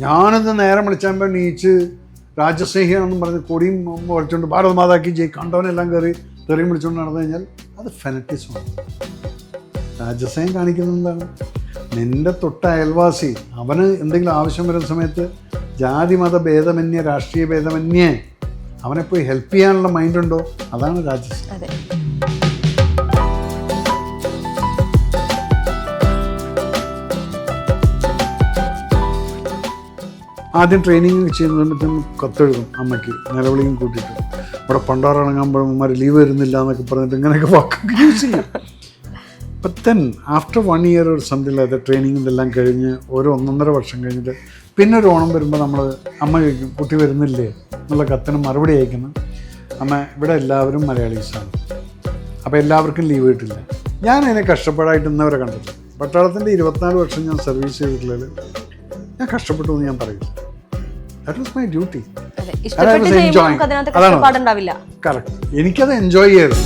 ഞാനത് നേരം വിളിച്ചാകുമ്പോൾ നീച്ച് രാജസ്നേഹിയാണെന്നും പറഞ്ഞ് കൊടിയും വലിച്ചുകൊണ്ട് ഭാരത് മാതാക്കി ജയ് കണ്ടവനെല്ലാം കയറി തെറിയും വിളിച്ചുകൊണ്ട് നടന്നു കഴിഞ്ഞാൽ അത് ഫെനറ്റിസമാണ്. രാജസ്നേഹം കാണിക്കുന്നത് എന്താണ്? നിൻ്റെ തൊട്ട അയൽവാസി അവന് എന്തെങ്കിലും ആവശ്യം വരുന്ന സമയത്ത് ജാതി മത ഭേദമന്യേ രാഷ്ട്രീയ ഭേദമന്യേ അവനെ പോയി ഹെൽപ്പ് ചെയ്യാനുള്ള മൈൻഡുണ്ടോ? അതാണ് രാജസ്നേഹം. ആദ്യം ട്രെയിനിങ് ചെയ്യുന്നതിനും കത്തെഴുതും അമ്മയ്ക്ക്, നിലവിളിയും കൂട്ടിയിട്ട്. ഇവിടെ പണ്ടാറിറങ്ങുമ്പോൾ അമ്മമാർ ലീവ് വരുന്നില്ല എന്നൊക്കെ പറഞ്ഞിട്ട് ഇങ്ങനെയൊക്കെ വാക്കൊക്കെ യൂസ് ചെയ്യും. ബട്ട് ദെൻ ആഫ്റ്റർ 1 year ഒരു സംതിങ് അത് ട്രെയിനിങ് ഇതെല്ലാം കഴിഞ്ഞ് ഒരു 1.5 വർഷം കഴിഞ്ഞിട്ട് പിന്നെ ഒരു ഓണം വരുമ്പോൾ നമ്മൾ അമ്മ ചോദിക്കും കുട്ടി വരുന്നില്ലേ എന്നുള്ള കത്തിന് മറുപടി അയക്കുന്നു. അമ്മ ഇവിടെ എല്ലാവരും മലയാളീസാണ്, അപ്പോൾ എല്ലാവർക്കും ലീവ് കിട്ടില്ല. ഞാൻ അതിനെ കഷ്ടപ്പാടായിട്ട് ഇന്നവരെ കണ്ടിട്ടില്ല. പട്ടാളത്തിൻ്റെ 24 വർഷം ഞാൻ സർവീസ് ചെയ്തിട്ടുള്ളത് ഞാൻ കഷ്ടപ്പെട്ടു എന്ന് ഞാൻ പറയില്ല. That was my duty. Correct. എനിക്കത് എൻജോയ് ചെയ്തു.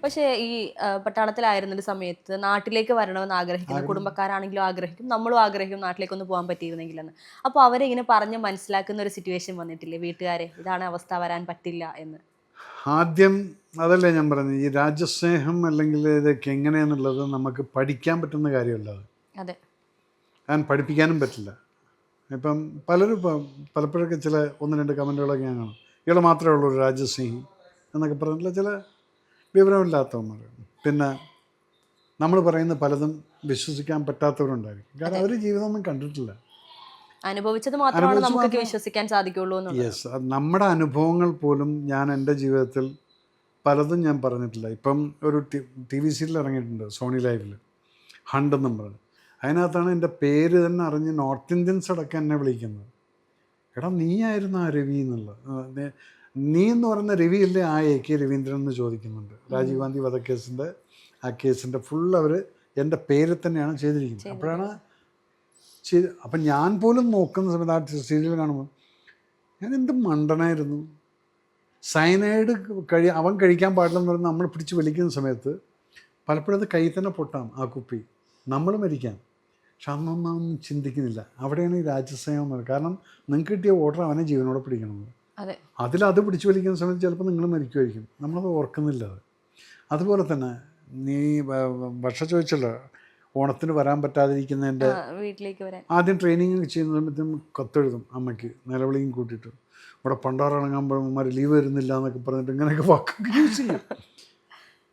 പക്ഷേ ഈ പട്ടാളത്തിലായിരുന്ന ഒരു സമയത്ത് നാട്ടിലേക്ക് വരണമെന്ന് ആഗ്രഹിക്കുന്ന കുടുംബക്കാരാണെങ്കിലും ആഗ്രഹിക്കും, നമ്മളും ആഗ്രഹിക്കും നാട്ടിലേക്കൊന്ന് പോകാൻ പറ്റിയിരുന്നെങ്കിലെന്ന്. അപ്പോൾ അവരെ ഇങ്ങനെ പറഞ്ഞ് മനസ്സിലാക്കുന്ന ഒരു സിറ്റുവേഷൻ വന്നിട്ടില്ലേ വീട്ടുകാരെ, ഇതാണ് അവസ്ഥ, വരാൻ പറ്റില്ല എന്ന്? ആദ്യം അതല്ലേ ഞാൻ പറഞ്ഞത്, ഈ രാജ്യസ്നേഹം അല്ലെങ്കിൽ ഇതൊക്കെ എങ്ങനെയാണെന്നുള്ളത് നമുക്ക് പഠിക്കാൻ പറ്റുന്ന കാര്യമല്ല അത്. അതെ, ഞാൻ പഠിപ്പിക്കാനും പറ്റില്ല. ഇപ്പം പലരും പലപ്പോഴൊക്കെ ചില 1-2 കമൻറ്റുകളൊക്കെ ഞാൻ കാണും, ഇയാൾ മാത്രമേ ഉള്ളൂ ഒരു രാജ്യസ്നേഹി എന്നൊക്കെ പറഞ്ഞിട്ടുള്ള ചില വിവരമില്ലാത്തവന്മാർ. പിന്നെ നമ്മൾ പറയുന്ന പലതും വിശ്വസിക്കാൻ പറ്റാത്തവരുണ്ടായിരിക്കും. കാരണം അവർ ജീവിതമൊന്നും കണ്ടിട്ടില്ല, അനുഭവിച്ചത് മാത്രമാണ് നമുക്ക് വിശ്വസിക്കാൻ സാധിക്കുള്ളൂ. യെസ്, നമ്മുടെ അനുഭവങ്ങൾ പോലും ഞാൻ എൻ്റെ ജീവിതത്തിൽ പലതും ഞാൻ പറഞ്ഞിട്ടില്ല. ഇപ്പം ഒരു TV സീരിയൽ ഇറങ്ങിയിട്ടുണ്ട് സോണി ലൈവിൽ, ഹണ്ട് എന്നും പറഞ്ഞു. അതിനകത്താണ് എൻ്റെ പേര് തന്നെ അറിഞ്ഞ് നോർത്ത് ഇന്ത്യൻസ് അടക്കം എന്നെ വിളിക്കുന്നത്. എടാ നീ ആയിരുന്നു ആ രവി എന്നുള്ളത്, നീ എന്ന് പറയുന്ന രവി അല്ലേ ആ AK രവീന്ദ്രൻ എന്ന് ചോദിക്കുന്നുണ്ട്. രാജീവ് ഗാന്ധി വധക്കേസിൻ്റെ ആ കേസിൻ്റെ ഫുൾ അവർ എൻ്റെ പേര് തന്നെയാണ് ചെയ്തിരിക്കുന്നത്. അപ്പോഴാണ് അപ്പം ഞാൻ പോലും നോക്കുന്ന സമയത്ത് ആ സീരിയൽ കാണുമ്പോൾ ഞാൻ എന്ത് മണ്ടനായിരുന്നു. സയനൈഡ് അവൻ കഴിക്കാൻ പാടില്ലെന്ന് പറഞ്ഞ് നമ്മൾ പിടിച്ച് വലിക്കുന്ന സമയത്ത് പലപ്പോഴും അത് കയ്യിൽ തന്നെ പൊട്ടാം ആ കുപ്പി, നമ്മൾ മരിക്കാം. പക്ഷെ അന്നൊന്നും ചിന്തിക്കുന്നില്ല. അവിടെയാണ് ഈ രാജ്യസ്നേഹം എന്ന് പറയുന്നത്. കാരണം നിങ്ങൾക്ക് കിട്ടിയ ഓർഡർ അവനെ ജീവനോടെ പിടിക്കണമെന്ന്. അതിലത് പിടിച്ചു വലിക്കുന്ന സമയത്ത് ചിലപ്പോൾ നിങ്ങൾ മരിക്കുമായിരിക്കും, നമ്മളത് ഓർക്കുന്നില്ല. അതുപോലെ തന്നെ നീ വർഷ ചോദിച്ചല്ലോ ഓണത്തിന് വരാൻ പറ്റാതിരിക്കുന്നതിൻ്റെ വീട്ടിലേക്ക് വരാൻ. ആദ്യം ട്രെയിനിങ് ചെയ്യുന്ന സമയത്തും കത്തെഴുതും അമ്മയ്ക്ക്, നിലവിളിയും കൂട്ടിയിട്ട്. ഇവിടെ പണ്ടാറിറങ്ങുമ്പോൾ അമ്മമാർ ലീവ് വരുന്നില്ല എന്നൊക്കെ പറഞ്ഞിട്ട് ഇങ്ങനെയൊക്കെ വാക്കൊക്കെ യൂസ് ചെയ്യും.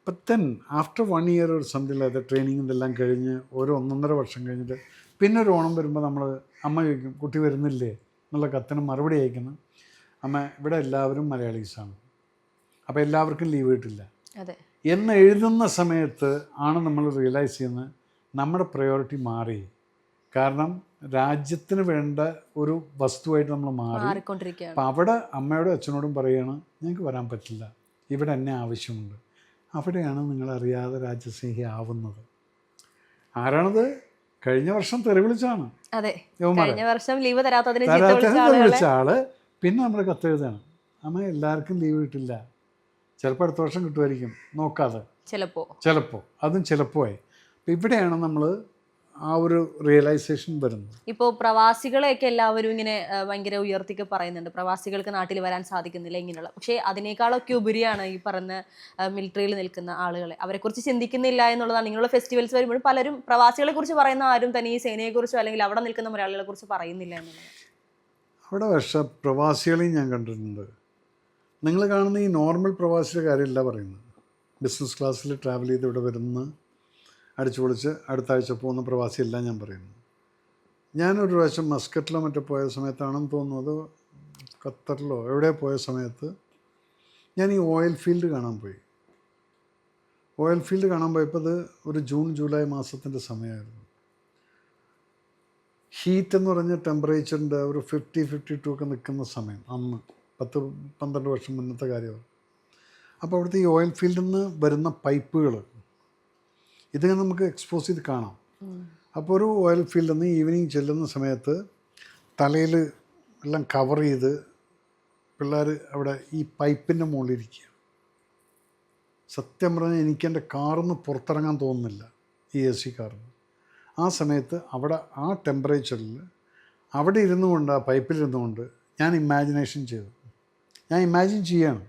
ബട്ട് ദെൻ ആഫ്റ്റർ 1 year ഒരു സംതിങ് അത് ട്രെയിനിങ് ഇതെല്ലാം കഴിഞ്ഞ് ഒരു 1.5 വർഷം കഴിഞ്ഞിട്ട് പിന്നെ ഒരു ഓണം വരുമ്പോൾ നമ്മൾ അമ്മ ചോദിക്കും കുട്ടി വരുന്നില്ലേ എന്നുള്ള കത്തിന് മറുപടി അയക്കുന്നു. അമ്മ ഇവിടെ എല്ലാവരും മലയാളീസാണ്, അപ്പോൾ എല്ലാവർക്കും ലീവ് കിട്ടില്ല എന്ന് എഴുതുന്ന സമയത്ത് ആണ് നമ്മൾ റിയലൈസ് ചെയ്യുന്നത് നമ്മുടെ പ്രയോറിറ്റി മാറി. കാരണം രാജ്യത്തിന് വേണ്ട ഒരു വസ്തുവായിട്ട് നമ്മൾ മാറി. അപ്പം അവിടെ അമ്മയോടും അച്ഛനോടും പറയുകയാണ് ഞങ്ങൾക്ക് വരാൻ പറ്റില്ല, ഇവിടെ എന്നെ ആവശ്യമുണ്ട്. അവിടെയാണ് നിങ്ങളറിയാതെ രാജ്യസ്നേഹി ആവുന്നത്. ആരാണത്? കഴിഞ്ഞ വർഷം തെറി വിളിച്ചാണ്, വിളിച്ച ആള്. പിന്നെ നമ്മൾ കത്തെഴുതാണ് അമ്മ എല്ലാവർക്കും ലീവ് കിട്ടില്ല, ചിലപ്പോൾ അടുത്ത വർഷം കിട്ടുമായിരിക്കും, നോക്കാതെ ചിലപ്പോൾ അതും ചിലപ്പോൾ ആയി. അപ്പം ഇവിടെയാണ് നമ്മൾ ആ ഒരു റിയലൈസേഷൻ വരുന്നത്. ഇപ്പോൾ പ്രവാസികളെയൊക്കെ എല്ലാവരും ഇങ്ങനെ ഭയങ്കര ഉയർത്തിക്ക് പറയുന്നുണ്ട്, പ്രവാസികൾക്ക് നാട്ടിൽ വരാൻ സാധിക്കുന്നില്ല ഇങ്ങനെയുള്ള. പക്ഷേ അതിനേക്കാളൊക്കെ ഉപരിയാണ് ഈ പറഞ്ഞ മിലിറ്ററിയിൽ നിൽക്കുന്ന ആളുകളെ, അവരെക്കുറിച്ച് ചിന്തിക്കുന്നില്ല എന്നുള്ളതാണ്. ഇങ്ങനെയുള്ള ഫെസ്റ്റിവൽസ് വരുമ്പോഴും പലരും പ്രവാസികളെ കുറിച്ച് പറയുന്ന ആരും തന്നെ ഈ സേനയെക്കുറിച്ചോ അല്ലെങ്കിൽ അവിടെ നിൽക്കുന്ന മലയാളികളെ കുറിച്ച് പറയുന്നില്ല എന്നുള്ളത്. അവിടെ പക്ഷേ പ്രവാസികളെയും ഞാൻ കണ്ടിട്ടുണ്ട്. നിങ്ങൾ കാണുന്ന ഈ നോർമൽ പ്രവാസിയുടെ കാര്യമല്ല പറയുന്നത്. ബിസിനസ് ക്ലാസ്സിൽ ട്രാവൽ ചെയ്ത് ഇവിടെ വരുന്ന അടിച്ചു പൊളിച്ച് അടുത്ത ആഴ്ച പോകുന്ന പ്രവാസിയല്ല ഞാൻ പറയുന്നത്. ഞാനൊരു പ്രാവശ്യം മസ്കറ്റിലോ മറ്റോ പോയ സമയത്താണെന്ന് തോന്നുന്നത്, ഖത്തറിലോ എവിടെ പോയ സമയത്ത് ഞാൻ ഈ ഓയിൽ ഫീൽഡ് കാണാൻ പോയി. ഓയിൽ ഫീൽഡ് കാണാൻ പോയപ്പോൾ അത് ഒരു ജൂൺ ജൂലൈ മാസത്തിൻ്റെ സമയമായിരുന്നു. ഹീറ്റ് എന്ന് പറഞ്ഞ ടെമ്പറേച്ചറിൻ്റെ ഒരു 50-52 ഒക്കെ നിൽക്കുന്ന സമയം, അന്ന് 10-12 വർഷം മുന്നത്തെ കാര്യമാണ്. അപ്പോൾ അവിടുത്തെ ഈ ഓയിൽ ഫീൽഡിൽ നിന്ന് വരുന്ന പൈപ്പുകൾ ഇതിങ്ങനെ നമുക്ക് എക്സ്പോസ് ചെയ്ത് കാണാം. അപ്പോൾ ഒരു ഓയിൽ ഫീൽഡിൽ നിന്ന് ഈവനിങ് ചെല്ലുന്ന സമയത്ത് തലയിൽ എല്ലാം കവർ ചെയ്ത് പിള്ളേർ അവിടെ ഈ പൈപ്പിൻ്റെ മുകളിലിരിക്കുക. സത്യം പറഞ്ഞാൽ എനിക്ക് എൻ്റെ കാറിൽ നിന്ന് പുറത്തിറങ്ങാൻ തോന്നുന്നില്ല, ഈ AC കാറിൽ. ആ സമയത്ത് അവിടെ ആ ടെമ്പറേച്ചറിൽ അവിടെ ഇരുന്നു കൊണ്ട്, ആ പൈപ്പിലിരുന്നു കൊണ്ട് ഞാൻ ഇമാജിനേഷൻ ചെയ്തു. ഞാൻ ഇമാജിൻ ചെയ്യാണ്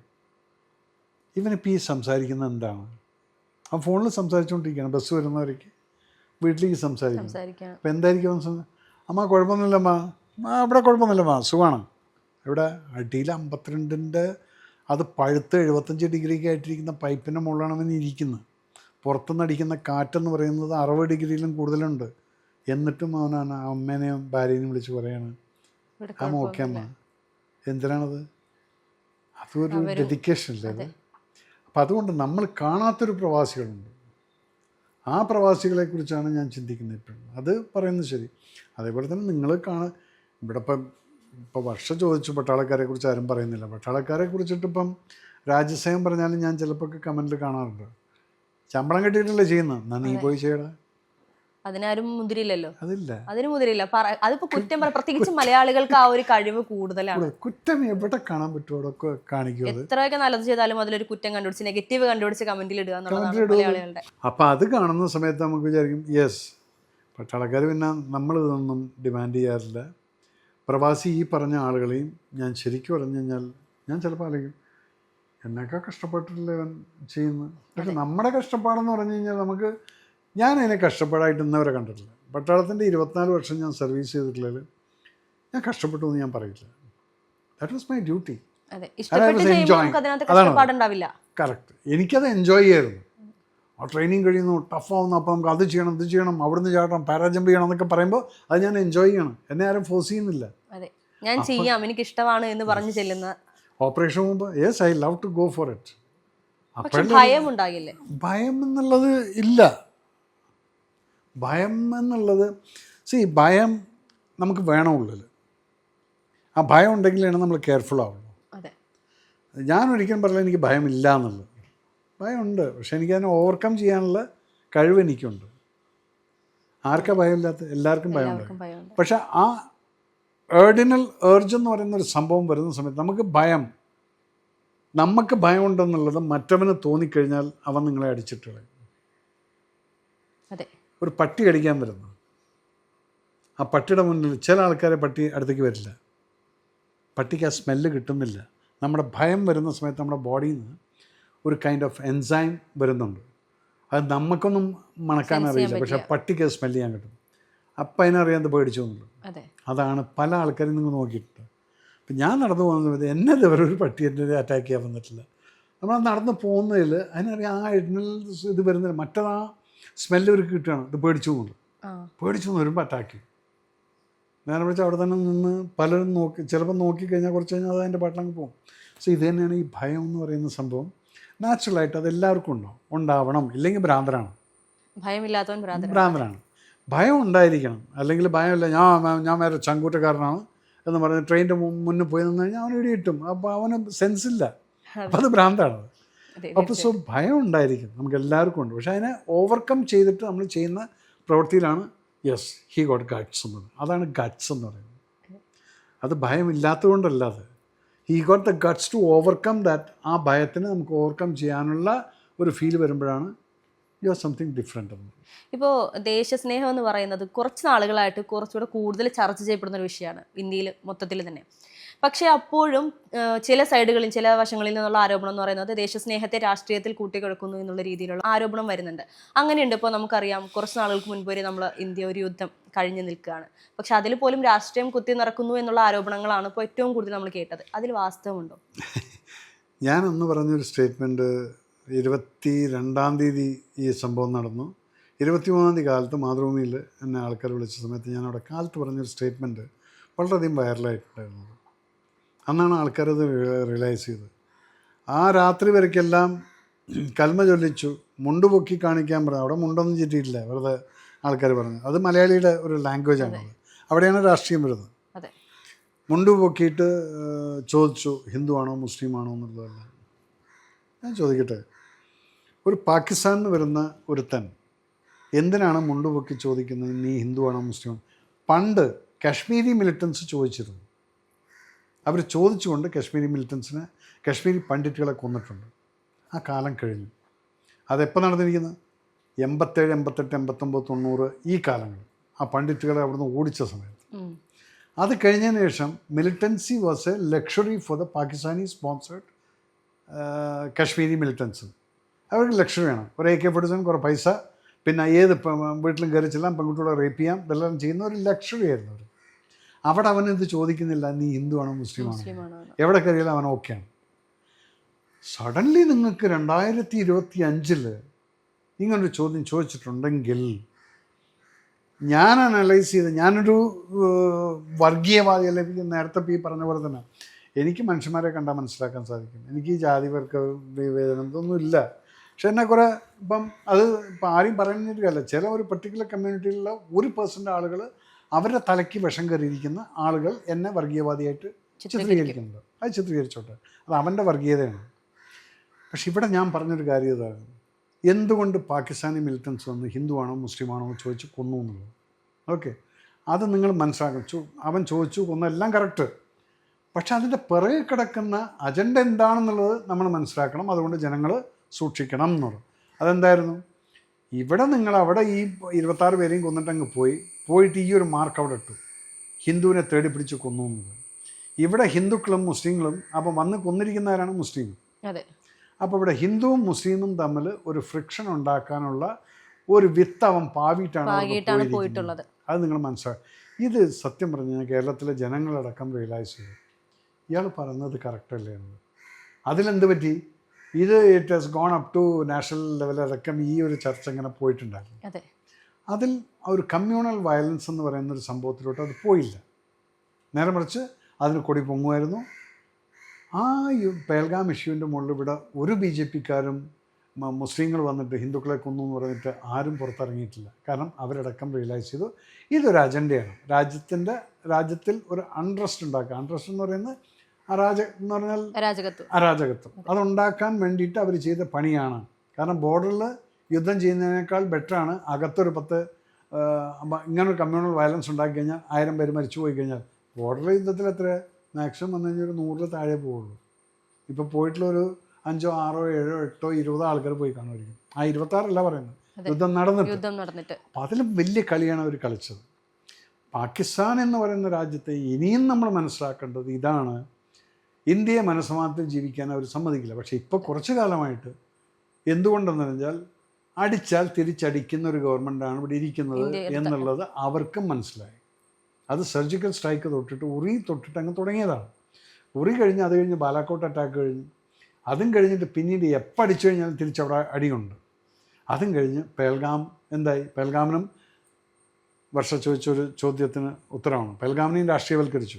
ഇവനിപ്പോൾ ഈ സംസാരിക്കുന്നത് എന്താണ്. ആ ഫോണിൽ സംസാരിച്ചുകൊണ്ടിരിക്കുകയാണ്, ബസ് വരുന്നവരേക്ക് വീട്ടിലേക്ക് സംസാരിക്കണം. അപ്പോൾ എന്തായിരിക്കും അമ്മ കുഴപ്പമൊന്നുമില്ലമ്മ, അവിടെ കുഴപ്പമൊന്നുമില്ലമ്മ, സുഖമാണ്. ഇവിടെ അടിയിൽ 52 അത് പഴുത്ത് 75 ഡിഗ്രിക്ക് ആയിട്ടിരിക്കുന്ന പൈപ്പിൻ്റെ മുകളിലാണ് അവൻ ഇരിക്കുന്നത്. പുറത്തുനിന്ന് അടിക്കുന്ന കാറ്റെന്ന് പറയുന്നത് 60 ഡിഗ്രിയിലും കൂടുതലുണ്ട്. എന്നിട്ടും അവനാണ് അമ്മേനെയും ഭാര്യനെയും വിളിച്ച് പറയാണ് അമ്മ ഓക്കെ അമ്മ. എന്തിനാണത്? അതൊരു ഡെഡിക്കേഷൻ അല്ലേ അത്? അപ്പം അതുകൊണ്ട് നമ്മൾ കാണാത്തൊരു പ്രവാസികളുണ്ട്. ആ പ്രവാസികളെക്കുറിച്ചാണ് ഞാൻ ചിന്തിക്കുന്നത് ഇപ്പോഴും. അത് പറയുന്നത് ശരി. അതേപോലെ തന്നെ നിങ്ങൾ ഇവിടെ ഇപ്പോൾ വർഷ ചോദിച്ചു പട്ടാളക്കാരെ കുറിച്ച് ആരും പറയുന്നില്ല. പട്ടാളക്കാരെ കുറിച്ചിട്ടിപ്പം രാജ്യസേവം പറഞ്ഞാലും ഞാൻ ചിലപ്പോൾ കമൻറ്റിൽ കാണാറുണ്ട്, ശമ്പളം കിട്ടിയിട്ടല്ലേ ചെയ്യുന്നത്, എന്നാ നീ പോയി ചെയ്യടാ. അതിനാരും മുതിരില്ലല്ലോ. അതില്ല, അതിന് മുതിരില്ല. അതിപ്പോ കുറ്റം പ്രത്യേകിച്ച് മലയാളികൾക്ക് ആ ഒരു കഴിവ് കൂടുതലാണ്. കുറ്റം എവിടെ കാണാൻ പറ്റുമോ കാണിക്കും. എത്രയൊക്കെ നല്ലത് ചെയ്താലും അതിലൊരു കുറ്റം കണ്ടുപിടിച്ച് നെഗറ്റീവ് കണ്ടുപിടിച്ച് കമന്റിൽ ഇടുക എന്നുള്ളതാണ് മലയാളികളുടെ. അപ്പം അത് കാണുന്ന സമയത്ത് നമുക്ക് വിചാരിക്കും യെസ്, പട്ടാളക്കാർ പിന്നെ നമ്മളിതൊന്നും ഡിമാൻഡ് ചെയ്യാറില്ല. പ്രവാസി ഈ പറഞ്ഞ ആളുകളെയും ഞാൻ ശരിക്കും പറഞ്ഞു കഴിഞ്ഞാൽ ഞാൻ ചിലപ്പോൾ ആലോചിക്കും എന്നൊക്കെ കഷ്ടപ്പെട്ടിട്ടില്ല ഇവൻ ചെയ്യുന്നത്. പക്ഷെ നമ്മുടെ കഷ്ടപ്പാടെന്ന് പറഞ്ഞു കഴിഞ്ഞാൽ ഞാൻ അതിനെ കഷ്ടപ്പാടായിട്ട് ഇന്നവരെ കണ്ടിട്ടില്ല. പട്ടാളത്തിൻ്റെ 24 വർഷം ഞാൻ സർവീസ് ചെയ്തിട്ടുള്ളതിൽ ഞാൻ കഷ്ടപ്പെട്ടു എന്ന് ഞാൻ പറയില്ല. That was my duty. Correct. എനിക്കത് എൻജോയ് ചെയ്യായിരുന്നു. ആ ട്രെയിനിങ് കഴിയുന്നു, ടഫാവുന്നു, അപ്പോൾ നമുക്ക് അത് ചെയ്യണം ഇത് ചെയ്യണം, അവിടുന്ന് ചാടണം, പാരാജമ്പ് ചെയ്യണം എന്നൊക്കെ പറയുമ്പോൾ അത് ഞാൻ എൻജോയ് ചെയ്യണം. എന്നെ ആരും ഫോഴ്സ് ചെയ്യുന്നില്ല. ഞാൻ ചെയ്യാം, എനിക്ക് ഇഷ്ടമാണ് എന്ന് പറഞ്ഞു ചെല്ലുന്ന ഓപ്പറേഷൻ മുമ്പ് yes I love to go for it. ഭയം ഉണ്ടാകില്ലേ? ഭയം എന്നുള്ളത് ഇല്ല. ഭയം എന്നുള്ളത് ഭയം നമുക്ക് വേണം ഉള്ളിൽ. ആ ഭയം ഉണ്ടെങ്കിലാണ് നമ്മൾ കെയർഫുൾ ആവുള്ളൂ. ഞാൻ ഒരിക്കലും പറഞ്ഞില്ല എനിക്ക് ഭയമില്ല എന്നുള്ളത്. ഭയമുണ്ട്, പക്ഷെ എനിക്കതിനെ ഓവർകം ചെയ്യാനുള്ള കഴിവ് എനിക്കുണ്ട്. ആർക്കാ ഭയമില്ലാത്ത? എല്ലാവർക്കും ഭയമുണ്ട്. പക്ഷെ ആ ഏർഡിനൽ ഏർജ് എന്ന് പറയുന്ന ഒരു സംഭവം വരുന്ന സമയത്ത് നമുക്ക് ഭയമുണ്ടെന്നുള്ളത് മറ്റവന് തോന്നിക്കഴിഞ്ഞാൽ അവൻ നിങ്ങളെ അടിച്ചിട്ട് കളയും. ഒരു പട്ടി കടിക്കാൻ വരുന്നു, ആ പട്ടിയുടെ മുന്നിൽ ചില ആൾക്കാരെ പട്ടി അടുത്തേക്ക് വരില്ല. പട്ടിക്ക് ആ സ്മെല്ല് കിട്ടുന്നില്ല. നമ്മുടെ ഭയം വരുന്ന സമയത്ത് നമ്മുടെ ബോഡിയിൽ നിന്ന് ഒരു കൈൻഡ് ഓഫ് എൻസൈം വരുന്നുണ്ട്. അത് നമുക്കൊന്നും മണക്കാൻ അറിയില്ല, പക്ഷെ പട്ടിക്ക് അത് സ്മെല്ല് ചെയ്യാൻ കിട്ടും. അപ്പം അതിനറിയാൻ പേടിച്ചു എന്നുള്ളൂ. അതാണ് പല ആൾക്കാരും നിങ്ങൾ നോക്കിയിട്ടുണ്ട്. അപ്പം ഞാൻ നടന്നു പോകുന്ന സമയത്ത് എന്നെ ഇതുവരെ ഒരു പട്ടി എൻ്റെ അറ്റാക്ക് ചെയ്യാൻ വന്നിട്ടില്ല. നമ്മൾ നടന്ന് പോകുന്നതിൽ അതിനറിയാം ആ ഇത് വരുന്നില്ല. മറ്റേതാ സ്മെല്ല് ഇവർക്ക് കിട്ടുകയാണ്. ഇത് പേടിച്ചു വരുമ്പോൾ അറ്റാക്ക് ചെയ്യും. നേരെ വിളിച്ച് അവിടെ തന്നെ നിന്ന് പലരും ചിലപ്പോൾ നോക്കിക്കഴിഞ്ഞാൽ കുറച്ച് കഴിഞ്ഞാൽ അത് അതിൻ്റെ പാട്ടിലങ്ങ് പോകും. ഇത് തന്നെയാണ് ഈ ഭയം എന്ന് പറയുന്ന സംഭവം. നാച്ചുറലായിട്ട് അത് എല്ലാവർക്കും ഉണ്ടാവണം. ഇല്ലെങ്കിൽ ഭ്രാന്തരാണ്. ഭയമില്ലാത്തവൻ ഭ്രാന്തരാണ്. ഭയം ഉണ്ടായിരിക്കണം. അല്ലെങ്കിൽ ഭയമില്ല ഞാൻ വേറെ ചങ്കൂറ്റക്കാരനാണ് എന്ന് പറഞ്ഞ് ട്രെയിനിൻ്റെ മുന്നിൽ പോയി നിന്ന് കഴിഞ്ഞാൽ അവന് ഇടിയിട്ടും. അപ്പോൾ അവന് സെൻസില്ല. അപ്പോൾ അത് ഭ്രാന്താണ്. അപ്പോൾ ഭയം ഉണ്ടായിരിക്കും, നമുക്ക് എല്ലാവർക്കും ഉണ്ട്. പക്ഷെ അതിനെ ഓവർകം ചെയ്തിട്ട് നമ്മൾ ചെയ്യുന്ന പ്രവൃത്തിയിലാണ് യെസ് ഹി ഗോട്ട് ഗട്ട്സ് എന്നത്. അതാണ് ഗട്ട്സ് എന്ന് പറയുന്നത്. അത് ഭയമില്ലാത്തതുകൊണ്ടല്ല, അത് he got the guts to overcome that. ആ ഭയത്തിന് നമുക്ക് ഓവർകം ചെയ്യാനുള്ള ഒരു ഫീൽ വരുമ്പോഴാണ് യു ആർ സംതിങ് ഡിഫറെൻ്റ് എന്ന്. ഇപ്പോൾ ദേശസ്നേഹം എന്ന് പറയുന്നത് കുറച്ച് നാളുകളായിട്ട് കുറച്ചുകൂടെ കൂടുതൽ ചർച്ച ചെയ്യപ്പെടുന്ന ഒരു വിഷയമാണ് ഇന്ത്യയിൽ മൊത്തത്തിൽ തന്നെ. പക്ഷേ അപ്പോഴും ചില സൈഡുകളിൽ ചില വശങ്ങളിൽ നിന്നുള്ള ആരോപണം എന്ന് പറയുന്നത് ദേശസ്നേഹത്തെ രാഷ്ട്രീയത്തിൽ കൂട്ടിക്കിടക്കുന്നു എന്നുള്ള രീതിയിലുള്ള ആരോപണം വരുന്നുണ്ട്. അങ്ങനെയുണ്ട്. ഇപ്പോൾ നമുക്കറിയാം കുറച്ച് നാളുകൾക്ക് മുൻപ് വരെ ഇന്ത്യ ഒരു യുദ്ധം കഴിഞ്ഞു നിൽക്കുകയാണ്. പക്ഷെ അതിൽ പോലും രാഷ്ട്രീയം കുത്തി നിറക്കുന്നു എന്നുള്ള ആരോപണങ്ങളാണ് ഇപ്പോൾ ഏറ്റവും കൂടുതൽ നമ്മൾ കേട്ടത്. അതിൽ വാസ്തവമുണ്ടോ? ഞാനൊന്ന് പറഞ്ഞൊരു സ്റ്റേറ്റ്മെൻറ്റ് 22-ാം തീയതി ഈ സംഭവം നടന്നു. 23-ാം തീയതി കാലത്ത് മാതൃഭൂമിയിൽ എന്നെ ആൾക്കാർ വിളിച്ച സമയത്ത് ഞാൻ അവിടെ കാലത്ത് പറഞ്ഞൊരു സ്റ്റേറ്റ്മെൻറ്റ് വളരെയധികം വൈറലായിട്ടുണ്ടായിരുന്നു. അന്നാണ് ആൾക്കാരത് റിയലൈസ് ചെയ്തത്. ആ രാത്രി വരയ്ക്കെല്ലാം കൽമ ചൊല്ലിച്ചു, മുണ്ട് പൊക്കി കാണിക്കാൻ പറഞ്ഞു. അവിടെ മുണ്ടൊന്നും ചുറ്റിയിട്ടില്ല, വെറുതെ ആൾക്കാർ പറഞ്ഞു. അത് മലയാളിയുടെ ഒരു ലാംഗ്വേജാണ്. അവിടെയാണ് രാഷ്ട്രീയം വരുന്നത്. മുണ്ട് പൊക്കിയിട്ട് ചോദിച്ചു ഹിന്ദു ആണോ മുസ്ലിം ആണോ എന്നുള്ളതല്ല. ഞാൻ ചോദിക്കട്ടെ, ഒരു പാകിസ്ഥാനിൽ നിന്ന് വരുന്ന ഒരുത്തൻ എന്തിനാണ് മുണ്ട് പൊക്കി ചോദിക്കുന്നത് നീ ഹിന്ദു ആണോ മുസ്ലിം? പണ്ട് കാശ്മീരി മിലിറ്റൻസ് ചോദിച്ചിരുന്നു. അവർ ചോദിച്ചുകൊണ്ട് കാശ്മീരി മിലിറ്റൻസിനെ, കാശ്മീരി പണ്ഡിറ്റുകളെ കൊന്നിട്ടുണ്ട്. ആ കാലം കഴിഞ്ഞു. അതെപ്പോൾ നടന്നിരിക്കുന്നത്? 87, 88, 89, 90 ഈ കാലങ്ങൾ, ആ പണ്ഡിറ്റുകളെ അവിടുന്ന് ഓടിച്ച സമയത്ത്. അത് കഴിഞ്ഞതിന് ശേഷം militancy was A luxury for the Pakistani sponsored Kashmiri militants. അവർക്ക് ലക്ഷറി വേണം, ഒരു AK-47, കുറേ പൈസ, പിന്നെ ഏത് വീട്ടിലും കയറി ചെല്ലാം, പെൺകുട്ടികളെ റേപ്പ് ചെയ്യാം, ഇതെല്ലാം ചെയ്യുന്ന ഒരു ലക്ഷറി ആയിരുന്നു അവർ. അവിടെ അവനിത് ചോദിക്കുന്നില്ല നീ ഹിന്ദുവാണോ മുസ്ലിമാണോ, എവിടെ കയറിയാലും അവൻ ഓക്കെയാണ്. സഡൻലി നിങ്ങൾക്ക് 2025 ഇങ്ങനൊരു ചോദ്യം ചോദിച്ചിട്ടുണ്ടെങ്കിൽ, ഞാൻ അനലൈസ് ചെയ്ത്, ഞാനൊരു വർഗീയവാദി, അല്ലെങ്കിൽ നേരത്തെ ഈ പറഞ്ഞ പോലെ തന്നെ എനിക്ക് മനുഷ്യന്മാരെ കണ്ടാൽ മനസ്സിലാക്കാൻ സാധിക്കും. എനിക്ക് ഈ ജാതി വർഗ വിവേചനം ഇതൊന്നും ഇല്ല. പക്ഷെ എന്നെ കുറേ ഇപ്പം അത് ഇപ്പം ആരും പറയുന്നില്ല, ചില ഒരു പർട്ടിക്കുലർ കമ്മ്യൂണിറ്റിയിലുള്ള 1% ആളുകൾ, അവരുടെ തലയ്ക്ക് വിഷം കയറിയിരിക്കുന്ന ആളുകൾ എന്നെ വർഗീയവാദിയായിട്ട് ചിത്രീകരിക്കുന്നുണ്ട്. അത് ചിത്രീകരിച്ചോട്ടെ, അത് അവൻ്റെ വർഗീയതയാണ്. പക്ഷെ ഇവിടെ ഞാൻ പറഞ്ഞൊരു കാര്യം ഇതാണ്, എന്തുകൊണ്ട് പാകിസ്ഥാനി മിലിറ്റൻസ് വന്ന് ഹിന്ദുവാണോ മുസ്ലിമാണോ ചോദിച്ച് കൊന്നു എന്നുള്ളത്. ഓക്കെ, അത് നിങ്ങൾ മനസ്സിലാക്കും. അവൻ ചോദിച്ചു കൊന്നു, എല്ലാം കറക്റ്റ്. പക്ഷെ അതിൻ്റെ പിറകെ കിടക്കുന്ന അജണ്ട എന്താണെന്നുള്ളത് നമ്മൾ മനസ്സിലാക്കണം. അതുകൊണ്ട് ജനങ്ങൾ സൂക്ഷിക്കണം എന്നുള്ളത്. അതെന്തായിരുന്നു? ഇവിടെ നിങ്ങൾ അവിടെ ഈ 26 പേരെയും കൊന്നിട്ടങ്ങ് പോയിട്ട് ഈ ഒരു മാർക്ക് അവിടെ ഇട്ടു, ഹിന്ദുവിനെ തേടി പിടിച്ച് കൊന്നു എന്നത്. ഇവിടെ ഹിന്ദുക്കളും മുസ്ലിങ്ങളും അപ്പം വന്ന് കൊന്നിരിക്കുന്നവരാണ് മുസ്ലിം. അതെ. അപ്പോൾ ഇവിടെ ഹിന്ദുവും മുസ്ലിമും തമ്മിൽ ഒരു ഫ്രിക്ഷൻ ഉണ്ടാക്കാനുള്ള ഒരു വിത്ത് അവൻ പാവിയിട്ടാണ് പോയിട്ടുള്ളത്. അത് നിങ്ങൾ മനസ്സിലാക്കുക. ഇത് സത്യം പറഞ്ഞു കഴിഞ്ഞാൽ കേരളത്തിലെ ജനങ്ങളടക്കം റിയലൈസ് ചെയ്തു, ഇയാൾ പറയുന്നത് കറക്റ്റല്ലേ എന്നത്. അതിലെന്ത് പറ്റി? It has gone up to national ലെവലടക്കം ഈ ഒരു ചർച്ച ഇങ്ങനെ പോയിട്ടുണ്ടായിരുന്നു. അതിൽ ഒരു കമ്മ്യൂണൽ വയലൻസ് എന്ന് പറയുന്നൊരു സംഭവത്തിലോട്ട് അത് പോയില്ല. നേരെ മറിച്ച് അതിന് കൊടി പൊങ്ങുമായിരുന്നു. ആ പേൽഗാം ഇഷ്യൂവിൻ്റെ മുകളിൽ ഇവിടെ ഒരു BJP-ക്കാരും മുസ്ലിങ്ങൾ വന്നിട്ട് ഹിന്ദുക്കളെ കൊന്നു എന്ന് പറഞ്ഞിട്ട് ആരും പുറത്തിറങ്ങിയിട്ടില്ല. കാരണം അവരടക്കം റിയലൈസ് ചെയ്തു ഇതൊരു അജണ്ടയാണ്. രാജ്യത്തിൽ ഒരു അൺട്രസ്റ്റ് ഉണ്ടാക്കുക. അൺട്രസ്റ്റ് എന്ന് പറയുന്നത് എന്ന് പറഞ്ഞാൽ അരാജകത്വം. അതുണ്ടാക്കാൻ വേണ്ടിയിട്ട് അവർ ചെയ്ത പണിയാണ്. കാരണം ബോർഡറിൽ യുദ്ധം ചെയ്യുന്നതിനേക്കാൾ ബെറ്ററാണ് അകത്തൊരു 10 ഇങ്ങനൊരു കമ്മ്യൂണൽ വയലൻസ് ഉണ്ടാക്കി കഴിഞ്ഞാൽ 1000 പേര് മരിച്ചു പോയി കഴിഞ്ഞാൽ. ബോർഡർ യുദ്ധത്തിൽ എത്ര മാക്സിമം വന്നു കഴിഞ്ഞാൽ ഒരു 100 താഴെ പോവുള്ളൂ. ഇപ്പോൾ പോയിട്ടുള്ളൊരു 5, 6, 7, 8, 20 ആൾക്കാർ പോയി കാണുമായിരിക്കും. ആ 26 പറയുന്നത്, യുദ്ധം നടന്നിട്ട്. അപ്പം അതിലും വലിയ കളിയാണ് അവർ കളിച്ചത്. പാകിസ്ഥാൻ എന്ന് പറയുന്ന രാജ്യത്തെ ഇനിയും നമ്മൾ മനസ്സിലാക്കേണ്ടത് ഇതാണ്, ഇന്ത്യയെ മനസ്സമാനത്തിൽ ജീവിക്കാൻ അവർ സമ്മതിക്കില്ല. പക്ഷേ ഇപ്പോൾ കുറച്ച് കാലമായിട്ട് എന്തുകൊണ്ടെന്ന് പറഞ്ഞാൽ അടിച്ചാൽ തിരിച്ചടിക്കുന്ന ഒരു ഗവൺമെൻറ്റാണ് ഇവിടെ ഇരിക്കുന്നത് എന്നുള്ളത് അവർക്കും മനസ്സിലായി. അത് സർജിക്കൽ സ്ട്രൈക്ക് തൊട്ടിട്ട് ഉറി തൊട്ടിട്ട് അങ്ങ് തുടങ്ങിയതാണ്. ഉറി കഴിഞ്ഞ് അത് കഴിഞ്ഞ് ബാലാക്കോട്ട് അറ്റാക്ക് കഴിഞ്ഞ്, അതും കഴിഞ്ഞിട്ട് പിന്നീട് എപ്പോൾ അടിച്ചു കഴിഞ്ഞാലും തിരിച്ചവിടെ അടിയുണ്ട്. അതും കഴിഞ്ഞ് പേൽഗാം എന്തായി? പേൽഗാമിനും വർഷ ചോദിച്ചൊരു ചോദ്യത്തിന് ഉത്തരവാണ്. പേൽഗാമിനെയും രാഷ്ട്രീയവൽക്കരിച്ചു.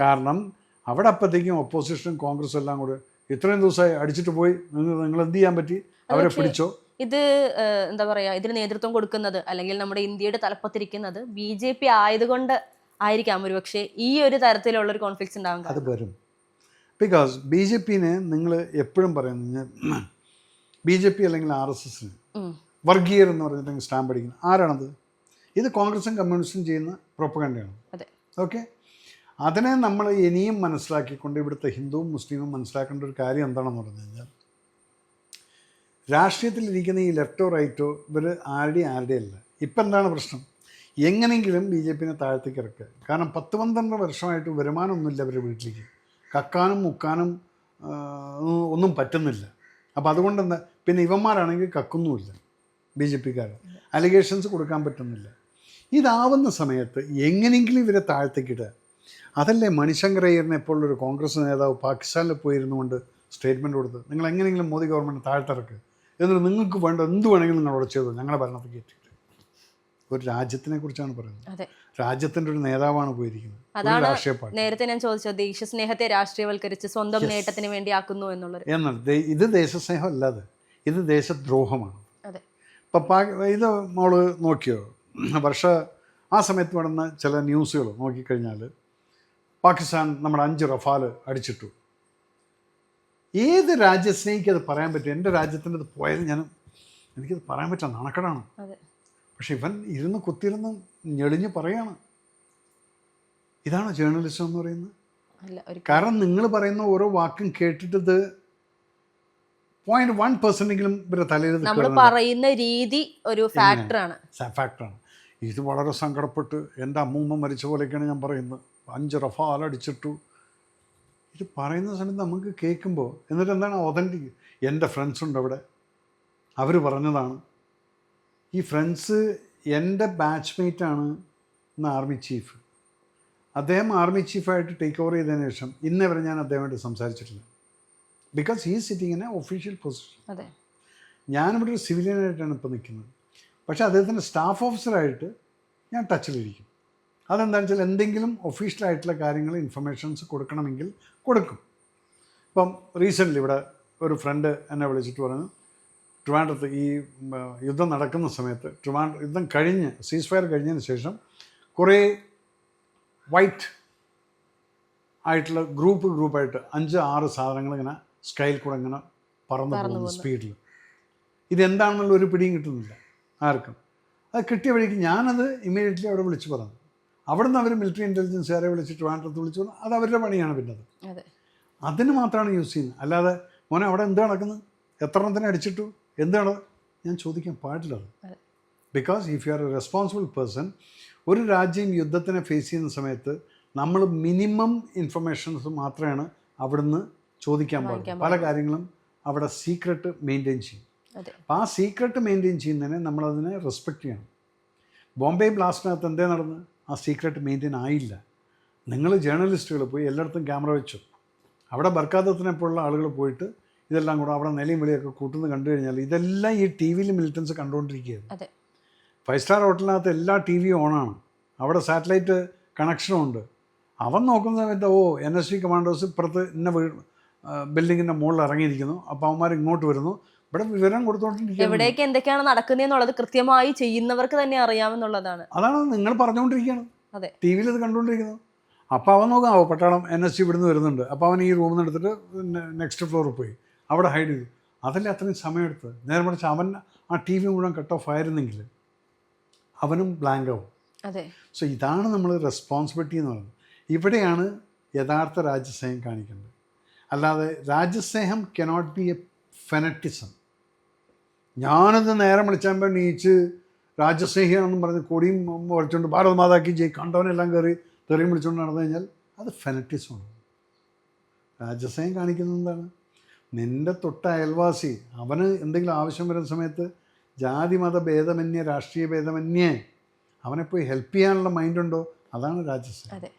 കാരണം അവിടെ അപ്പോഴത്തേക്കും ഒപ്പോസിഷനും കോൺഗ്രസും എല്ലാം കൂടെ ഇത്രയും ദിവസമായി അടിച്ചിട്ട് പോയി, നിങ്ങൾ എന്ത് ചെയ്യാൻ പറ്റി? അവരെ പിടിച്ചോ. ഇത് എന്താ പറയുക, ഇതിന് നേതൃത്വം കൊടുക്കുന്നത് അല്ലെങ്കിൽ നമ്മുടെ ഇന്ത്യയുടെ തലപ്പത്തിരിക്കുന്നത് BJP ആയതുകൊണ്ട് ആയിരിക്കാം ഒരു പക്ഷേ ഈ ഒരു തരത്തിലുള്ള ഒരു കോൺഫ്ലിക്ട്സ് ഉണ്ടാവാൻ. അത് വരും. ബിക്കോസ് BJP-നെ നിങ്ങൾ എപ്പോഴും പറയുന്നത്, BJP അല്ലെങ്കിൽ RSS-ന് വർഗീയർ എന്ന് പറഞ്ഞിട്ട് സ്റ്റാമ്പ് അടിക്കുന്നത് ആരാണത്? ഇത് കോൺഗ്രസും കമ്മ്യൂണിസ്റ്റും ചെയ്യുന്ന പ്രൊപ്പഗണ്ടയാണ്. ഓക്കെ, അതിനെ നമ്മൾ ഇനിയും മനസ്സിലാക്കിക്കൊണ്ട് ഇവിടുത്തെ ഹിന്ദുവും മുസ്ലിമും മനസ്സിലാക്കേണ്ട ഒരു കാര്യം എന്താണെന്ന് പറഞ്ഞു കഴിഞ്ഞാൽ, രാഷ്ട്രീയത്തിലിരിക്കുന്ന ഈ ലെഫ്റ്റോ റൈറ്റോ ഇവർ ആരുടെയും അല്ല. ഇപ്പം എന്താണ് പ്രശ്നം? എങ്ങനെയെങ്കിലും BJP-നെ താഴത്തേക്ക് ഇറക്കുക. കാരണം 10-12 വർഷമായിട്ട് വരുമാനമൊന്നുമില്ല അവരുടെ വീട്ടിലേക്ക്, കക്കാനും മുക്കാനും ഒന്നും പറ്റുന്നില്ല. അപ്പോൾ അതുകൊണ്ട് എന്താ, പിന്നെ ഇവന്മാരാണെങ്കിൽ കക്കുന്നുമില്ല, BJP-ക്കാർ അലിഗേഷൻസ് കൊടുക്കാൻ പറ്റുന്നില്ല. ഇതാവുന്ന സമയത്ത് എങ്ങനെയെങ്കിലും ഇവരെ താഴത്തേക്ക് ഇടുക. അതല്ലേ മണിശങ്കർ അയ്യറിനെ എപ്പോഴുള്ളൊരു കോൺഗ്രസ് നേതാവ് പാകിസ്ഥാനിൽ പോയിരുന്നുകൊണ്ട് സ്റ്റേറ്റ്മെൻറ്റ് കൊടുത്ത്, നിങ്ങൾ എങ്ങനെയെങ്കിലും മോദി ഗവൺമെൻറ് താഴ്ത്തിറക്കുക, എന്നിട്ട് നിങ്ങൾക്ക് വേണ്ട എന്ത് വേണമെങ്കിലും നിങ്ങളോട് ചെയ്തു, ഞങ്ങളുടെ ഭരണത്തിൽ കയറ്റിയിട്ട്. ഒരു രാജ്യത്തിനെ കുറിച്ചാണ് പറയുന്നത്. രാജ്യത്തിൻ്റെ ഒരു നേതാവാണ് പോയിരിക്കുന്നത്. രാഷ്ട്രീയ പാർട്ടി. നേരത്തെ ഞാൻ ചോദിച്ചത് ദേശസ്നേഹത്തെ രാഷ്ട്രീയവൽക്കരിച്ച് സ്വന്തം നേട്ടത്തിന് വേണ്ടി ആക്കുന്നു എന്നുള്ളത്. എന്നാൽ ഇത് ദേശസ്നേഹം അല്ലാതെ ഇത് ദേശദ്രോഹമാണ്. ഇപ്പം ഇത് മോള് നോക്കിയോ, ആ സമയത്ത് നടന്ന ചില ന്യൂസുകൾ നോക്കിക്കഴിഞ്ഞാൽ പാകിസ്ഥാൻ നമ്മുടെ 5 റഫാൽ അടിച്ചിട്ടു. ഏത് രാജ്യസ്നേഹിക്ക് അത് പറയാൻ പറ്റും? എൻ്റെ രാജ്യത്തിൻ്റെ അത് പോയാലും എനിക്കത് പറയാൻ പറ്റാം, നാണക്കേടാണ്. പക്ഷെ ഇവൻ കുത്തിയിരുന്ന് ഞെളിഞ്ഞ് പറയാണ്. ഇതാണ് ജേർണലിസം എന്ന് പറയുന്നത്. കാരണം നിങ്ങൾ പറയുന്ന ഓരോ വാക്കും കേട്ടിട്ടത് 0.1% ഇവരുടെ തലയിൽ നമ്മൾ പറയുന്ന രീതി ഒരു ഫാക്ടറാണ്. ഫാക്ടറാണ്. ഇത് വളരെ സങ്കടപ്പെട്ട് എൻ്റെ അമ്മൂമ്മ മരിച്ച പോലെയൊക്കെയാണ് ഞാൻ പറയുന്നത്. 5 റഫാൽ അടിച്ചിട്ടു. ഇത് പറയുന്ന സമയത്ത് നമുക്ക് കേൾക്കുമ്പോൾ എന്നിട്ട് എന്താണ് ഒതൻറ്റിക്. എൻ്റെ ഫ്രണ്ട്സുണ്ട് അവിടെ, അവർ പറഞ്ഞതാണ്. ഈ ഫ്രണ്ട്സ് എൻ്റെ ബാച്ച്മേറ്റാണ് ഇന്ന് ആർമി ചീഫ്. അദ്ദേഹം ആർമി ചീഫായിട്ട് ടേക്ക് ഓവർ ചെയ്തതിന് ശേഷം ഇന്നവരെ ഞാൻ അദ്ദേഹമായിട്ട് സംസാരിച്ചിട്ടില്ല. Because he sitting in a official position. അതെ, ഞാനിവിടെ ഒരു സിവിലിയനായിട്ടാണ് ഇപ്പോൾ നിൽക്കുന്നത്. പക്ഷേ അദ്ദേഹത്തിൻ്റെ സ്റ്റാഫ് ഓഫീസറായിട്ട് ഞാൻ ടച്ചിലിരിക്കും. അതെന്താണെന്ന് വെച്ചാൽ എന്തെങ്കിലും ഒഫീഷ്യലായിട്ടുള്ള കാര്യങ്ങൾ ഇൻഫർമേഷൻസ് കൊടുക്കണമെങ്കിൽ കൊടുക്കും. ഇപ്പം റീസെൻ്റ്ലി ഇവിടെ ഒരു ഫ്രണ്ട് എന്നെ വിളിച്ചിട്ട് പറഞ്ഞു, ട്രിവാൻഡ്രത്ത് ഈ യുദ്ധം നടക്കുന്ന സമയത്ത് യുദ്ധം കഴിഞ്ഞ് സീസ് ഫയർ കഴിഞ്ഞതിന് ശേഷം കുറേ വൈറ്റ് ആയിട്ടുള്ള ഗ്രൂപ്പായിട്ട് 5-6 സാധനങ്ങൾ ഇങ്ങനെ സ്കൈയിൽ കൂടെ ഇങ്ങനെ പറന്നു പോകുന്നു സ്പീഡിൽ. ഇതെന്താണെന്നുള്ള ഒരു പിടിയും കിട്ടുന്നില്ല ആർക്കും. അത് കിട്ടിയ വഴിക്ക് ഞാനത് ഇമ്മീഡിയറ്റ്ലി അവിടെ വിളിച്ച് പറഞ്ഞു. അവിടുന്ന് അവർ മിലിറ്ററി ഇൻ്റലിജൻസുകാരെ വിളിച്ചിട്ട് ട്രിവാൻഡ്രത്ത് വിളിച്ചു പറഞ്ഞു. അത് അവരുടെ പണിയാണ്. പിന്നെ അതിന് മാത്രമാണ് യൂസ് ചെയ്യുന്നത്. അല്ലാതെ മോനെ അവിടെ എന്ത് നടക്കുന്നത്, എത്ര എണ്ണത്തിന് അടിച്ചിട്ടു, എന്താണ് ഞാൻ ചോദിക്കാൻ പാടില്ല. Because if you are A responsible person, ഒരു രാജ്യം യുദ്ധത്തിനെ ഫേസ് ചെയ്യുന്ന സമയത്ത് നമ്മൾ മിനിമം ഇൻഫർമേഷൻസ് മാത്രമാണ് അവിടുന്ന് ചോദിക്കാൻ പാടുള്ളൂ. പല കാര്യങ്ങളും അവിടെ സീക്രട്ട് മെയിൻറ്റെയിൻ ചെയ്യും. അപ്പോൾ ആ സീക്രട്ട് മെയിൻറ്റെയിൻ ചെയ്യുന്നതിനെ നമ്മളതിനെ റെസ്പെക്റ്റ് ചെയ്യണം. ബോംബെ ബ്ലാസ്റ്റിനകത്ത് എന്തേ നടന്ന് ആ സീക്രട്ട് മെയിൻറ്റെയിൻ ആയില്ല. നിങ്ങൾ ജേർണലിസ്റ്റുകൾ പോയി എല്ലായിടത്തും ക്യാമറ വെച്ചു. അവിടെ ബർക്കാദത്തിനെ പോലുള്ള ആളുകൾ പോയിട്ട് ഇതെല്ലാം കൂടെ അവിടെ നിലയും വിളിയൊക്കെ കൂട്ടുന്നത് കണ്ടു കഴിഞ്ഞാൽ ഇതെല്ലാം ഈ ടി വിയിൽ മിലിറ്റൻസ് കണ്ടുകൊണ്ടിരിക്കുകയാണ്. 5 സ്റ്റാർ ഹോട്ടലിനകത്ത് എല്ലാ ടി വിയും ഓണാണ്. അവിടെ സാറ്റലൈറ്റ് കണക്ഷനും ഉണ്ട്. അവൻ നോക്കുന്ന സമയത്ത് NSG കമാൻഡോസ് ഇപ്പുറത്ത് ഇന്ന ബിൽഡിങ്ങിൻ്റെ മുകളിൽ ഇറങ്ങിയിരിക്കുന്നു. അപ്പോൾ അവന്മാർ ഇങ്ങോട്ട് വരുന്നു. ഇവിടെ വിവരം കൊടുത്തോണ്ടിരിക്കുക. എവിടേക്ക് എന്തൊക്കെയാണ് നടക്കുന്നതെന്നുള്ളത് കൃത്യമായി ചെയ്യുന്നവർക്ക് തന്നെ അറിയാമെന്നുള്ളതാണ്. അതാണ് നിങ്ങൾ പറഞ്ഞുകൊണ്ടിരിക്കുകയാണ്. ടി വിയിൽ ഇത് കണ്ടുകൊണ്ടിരിക്കുന്നു. അപ്പോൾ അവൻ നോക്കാം, പട്ടാളം NSG ഇവിടുന്ന് വരുന്നുണ്ട്. അപ്പോൾ അവൻ ഈ റൂമിൽ നിന്ന് എടുത്തിട്ട് നെക്സ്റ്റ് ഫ്ലോറിൽ പോയി അവിടെ ഹൈഡ് ചെയ്തു. അതല്ലേ അത്രയും സമയമെടുത്ത്. നേരെ മറിച്ച് അവൻ ആ ടി വി മുഴുവൻ കട്ട് ഓഫ് ആയിരുന്നെങ്കിൽ അവനും ബ്ലാങ്ക് ആവും. സോ ഇതാണ് നമ്മൾ റെസ്പോൺസിബിലിറ്റി എന്ന് പറയുന്നത്. ഇവിടെയാണ് യഥാർത്ഥ രാജ്യസ്നേഹം കാണിക്കേണ്ടത്. അല്ലാതെ രാജ്യസ്നേഹം കനോട്ട് ബി എ ഫെനറ്റിസം. ഞാനത് നേരം വിളിച്ചാകുമ്പോൾ നീച്ച് രാജ്യസ്നേഹിയാണെന്നും പറഞ്ഞ് കൊടിയും വരച്ചുകൊണ്ട് ഭാരത് മാതാക്കി ജയ് കണ്ടവനെല്ലാം കയറി തെറിയും വിളിച്ചുകൊണ്ട് നടന്നു കഴിഞ്ഞാൽ അത് ഫെനറ്റിസമാണ്. രാജ്യസ്നേഹം കാണിക്കുന്നത് എന്താണ്? നിൻ്റെ തൊട്ട അയൽവാസി അവന് എന്തെങ്കിലും ആവശ്യം വരുന്ന സമയത്ത് ജാതി മത ഭേദമന്യേ രാഷ്ട്രീയ ഭേദമന്യേ അവനെ പോയി ഹെൽപ്പ് ചെയ്യാനുള്ള മൈൻഡുണ്ടോ? അതാണ് രാജ്യസ്നേഹം.